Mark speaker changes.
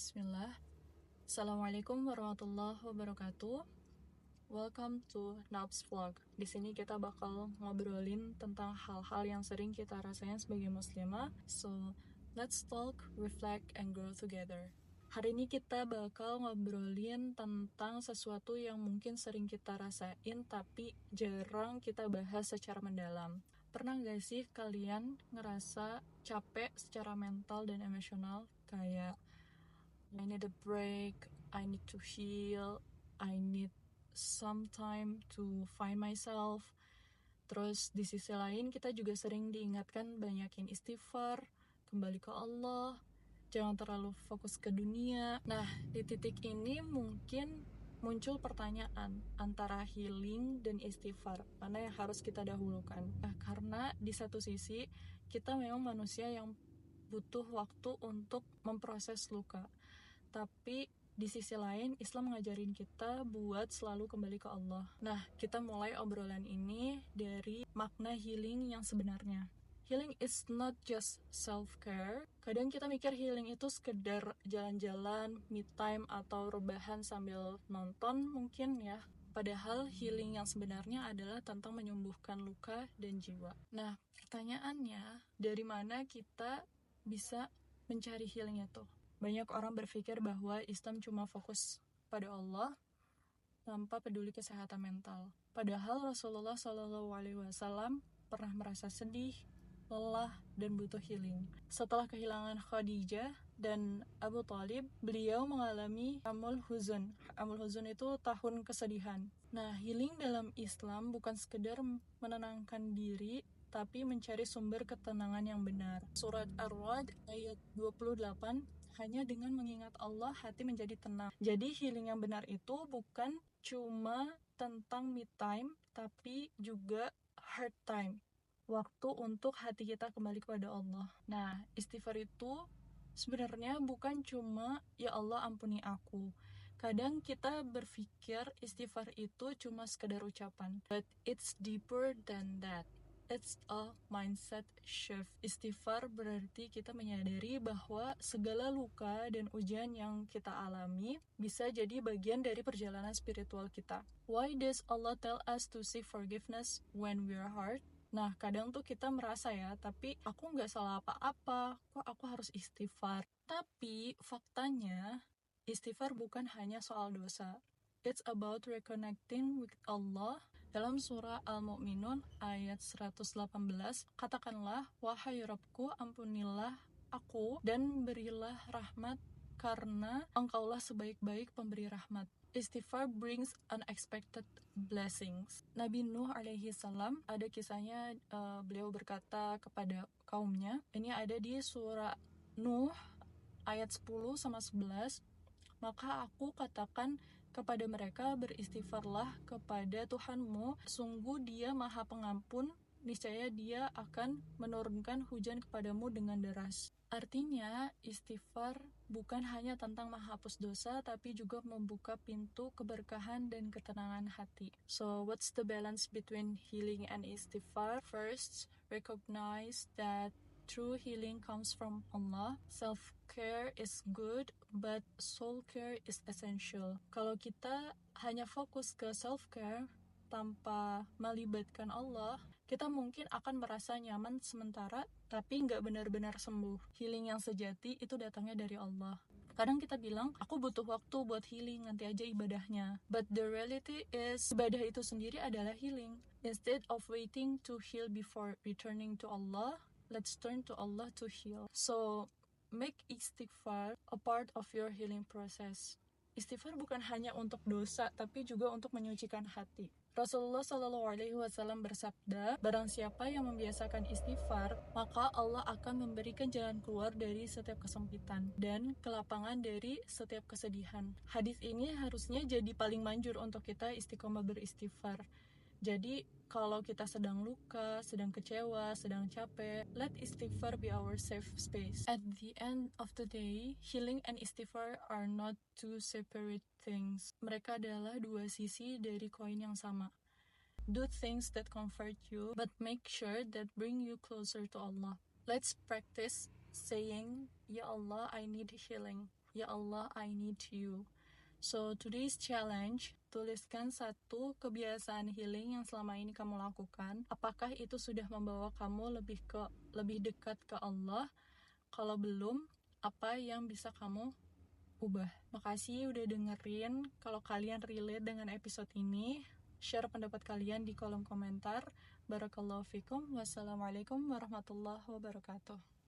Speaker 1: Bismillah. Assalamualaikum warahmatullahi wabarakatuh. Welcome to Nabs Vlog. Di sini kita bakal ngobrolin tentang hal-hal yang sering kita rasain sebagai muslimah. So, let's talk, reflect, and grow together. Hari ini kita bakal ngobrolin tentang sesuatu yang mungkin sering kita rasain tapi jarang kita bahas secara mendalam. Pernah gak sih kalian ngerasa capek secara mental dan emosional? Kayak I need a break, I need to heal, I need some time to find myself. Terus di sisi lain kita juga sering diingatkan banyakin istighfar, kembali ke Allah, jangan terlalu fokus ke dunia. Nah, di titik ini mungkin muncul pertanyaan antara healing dan istighfar, mana yang harus kita dahulukan. Karena di satu sisi kita memang manusia yang butuh waktu untuk memproses luka. Tapi di sisi lain, Islam ngajarin kita buat selalu kembali ke Allah. Nah, kita mulai obrolan ini dari makna healing yang sebenarnya. Healing is not just self-care. Kadang kita mikir healing itu sekedar jalan-jalan, me time, atau rebahan sambil nonton mungkin ya. Padahal healing yang sebenarnya adalah tentang menyembuhkan luka dan jiwa. Nah, pertanyaannya, dari mana kita bisa mencari healing itu? Banyak orang berpikir bahwa Islam cuma fokus pada Allah tanpa peduli kesehatan mental. Padahal Rasulullah SAW pernah merasa sedih, lelah, dan butuh healing. Setelah kehilangan Khadijah dan Abu Talib, beliau mengalami Amul Huzun. Amul Huzun itu tahun kesedihan. Nah, healing dalam Islam bukan sekedar menenangkan diri, tapi mencari sumber ketenangan yang benar. Surat Ar-Ra'd ayat 28, hanya dengan mengingat Allah hati menjadi tenang. Jadi healing yang benar itu bukan cuma tentang me time, tapi juga heart time. Waktu untuk hati kita kembali kepada Allah. Nah, istighfar itu sebenarnya bukan cuma ya Allah ampuni aku. Kadang kita berpikir istighfar itu cuma sekedar ucapan, but it's deeper than that. It's a mindset shift. Istighfar berarti kita menyadari bahwa segala luka dan ujian yang kita alami bisa jadi bagian dari perjalanan spiritual kita. Why does Allah tell us to seek forgiveness when we're hurt? Nah, kadang tuh kita merasa ya, tapi aku nggak salah apa-apa, kok aku harus istighfar? Tapi faktanya, istighfar bukan hanya soal dosa. It's about reconnecting with Allah. Dalam surah Al-Mu'minun ayat 118, katakanlah, wahai Rabbku, ampunilah aku dan berilah rahmat karena engkaulah sebaik-baik pemberi rahmat. Istighfar brings unexpected blessings. Nabi Nuh alaihi salam, ada kisahnya beliau berkata kepada kaumnya, ini ada di surah Nuh ayat 10 sama 11, maka aku katakan kepada mereka, beristighfarlah kepada Tuhanmu, sungguh Dia Maha Pengampun, niscaya Dia akan menurunkan hujan kepadamu dengan deras. Artinya, istighfar bukan hanya tentang menghapus dosa, tapi juga membuka pintu keberkahan dan ketenangan hati. So, what's the balance between healing and istighfar? First, recognize that true healing comes from Allah. Self-care is good, but soul care is essential. Kalau kita hanya fokus ke self-care tanpa melibatkan Allah, kita mungkin akan merasa nyaman sementara, tapi nggak benar-benar sembuh. Healing yang sejati itu datangnya dari Allah. Kadang kita bilang, aku butuh waktu buat healing, nanti aja ibadahnya. But the reality is, ibadah itu sendiri adalah healing. Instead of waiting to heal before returning to Allah, let's turn to Allah to heal. So, make istighfar a part of your healing process. Istighfar bukan hanya untuk dosa, tapi juga untuk menyucikan hati. Rasulullah SAW bersabda, barang siapa yang membiasakan istighfar, maka Allah akan memberikan jalan keluar dari setiap kesempitan dan kelapangan dari setiap kesedihan. Hadis ini harusnya jadi paling manjur untuk kita istiqomah beristighfar. Jadi, kalau kita sedang luka, sedang kecewa, sedang capek, let istighfar be our safe space. At the end of the day, healing and istighfar are not two separate things. Mereka adalah dua sisi dari koin yang sama. Do things that comfort you, but make sure that bring you closer to Allah. Let's practice saying, Ya Allah, I need healing. Ya Allah, I need you. So today's challenge, tuliskan satu kebiasaan healing yang selama ini kamu lakukan. Apakah itu sudah membawa kamu lebih dekat ke Allah? Kalau belum, apa yang bisa kamu ubah? Makasih udah dengerin. Kalau kalian relate dengan episode ini, share pendapat kalian di kolom komentar. Barakallahu fikum. Wassalamualaikum warahmatullahi wabarakatuh.